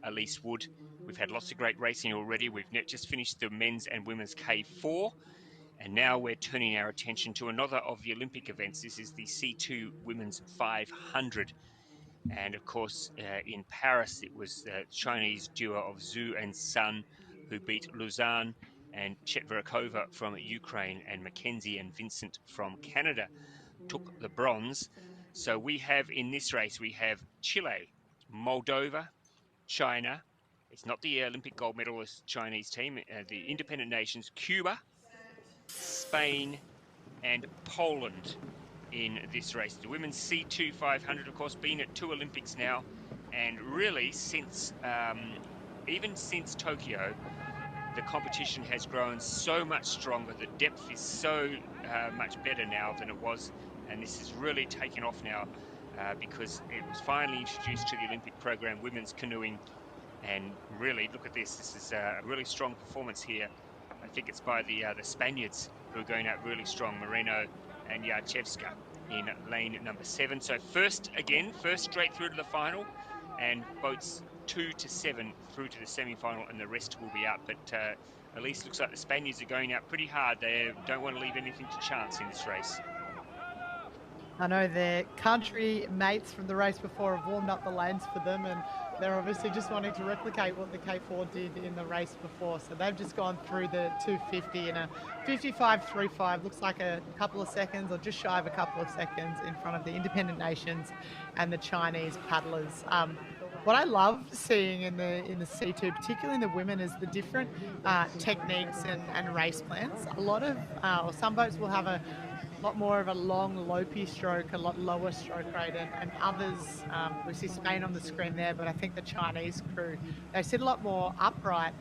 Elise Wood. We've had lots of great racing already. We've just finished the men's and women's K4. And now we're turning our attention to another of the Olympic events. This is the C2 Women's 500. And of course, in Paris, it was the Chinese duo of Zhu and Sun who beat Lausanne and Chetverikova from Ukraine and Mackenzie and Vincent from Canada took the bronze. So we have in this race, we have Chile, Moldova, China. It's not the Olympic gold medalist Chinese team, the independent nations, Cuba, Spain, and Poland in this race. The women's C2 500, of course, been at 2 Olympics now, and really since even since Tokyo, the competition has grown so much stronger. The depth is so much better now than it was, and this is really taken off now because it was finally introduced to the Olympic program, women's canoeing, and really look at this. This is a really strong performance here. I think it's by the Spaniards who are going out really strong, Moreno and Yarchevska in lane number 7. So first straight through to the final, and boats 2 to 7 through to the semi-final, and the rest will be out. But at least looks like the Spaniards are going out pretty hard. They don't want to leave anything to chance in this race. I know their country mates from the race before have warmed up the lanes for them, and they're obviously just wanting to replicate what the K4 did in the race before. So they've just gone through the 250 in a 55.35. Looks like a couple of seconds, or just shy of a couple of seconds, in front of the independent nations and the Chinese paddlers. What I love seeing in the C2, particularly in the women, is the different techniques and race plans. A lot of, or some boats will have a lot more of a long lopey stroke, a lot lower stroke rate, and others, we see Spain on the screen there, but I think the Chinese crew, they sit a lot more upright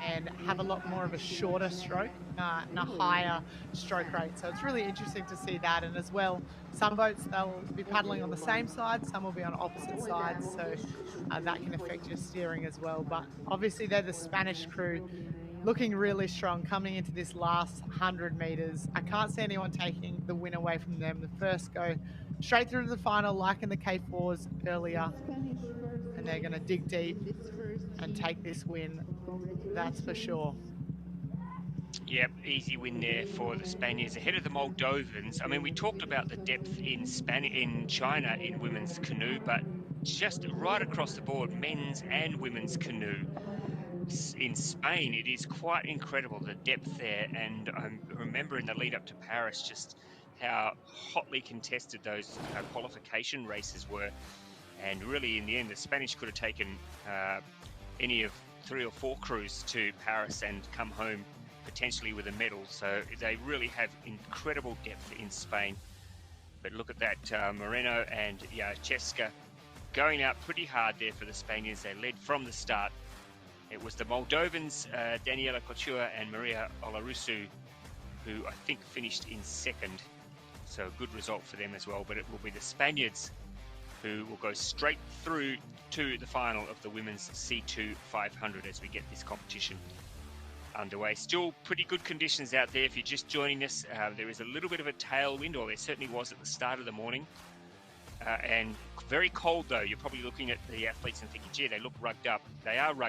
and have a lot more of a shorter stroke and a higher stroke rate. So it's really interesting to see that. And as well, some boats, they'll be paddling on the same side, some will be on opposite sides, so that can affect your steering as well. But obviously they're the Spanish crew, looking really strong coming into this last 100 meters. I can't see anyone taking the win away from them. The first go straight through to the final, like in the K4s earlier, and they're going to dig deep and take this win, that's for sure. Yep, easy win there for the Spaniards ahead of the Moldovans. I mean, we talked about the depth in China in women's canoe, but just right across the board, men's and women's canoe. In Spain, it is quite incredible, the depth there. And I remember in the lead up to Paris just how hotly contested those qualification races were. And really, in the end, the Spanish could have taken any of 3 or 4 crews to Paris and come home potentially with a medal. So they really have incredible depth in Spain. But look at that, Moreno and Yarchevska going out pretty hard there for the Spaniards. They led from the start. It was the Moldovans, Daniela Couture and Maria Olarusu, who I think finished in second. So a good result for them as well. But it will be the Spaniards who will go straight through to the final of the women's C2 500 as we get this competition underway. Still pretty good conditions out there. If you're just joining us, there is a little bit of a tailwind, or there certainly was at the start of the morning. And very cold though. You're probably looking at the athletes and thinking, gee, they look rugged up. They are rugged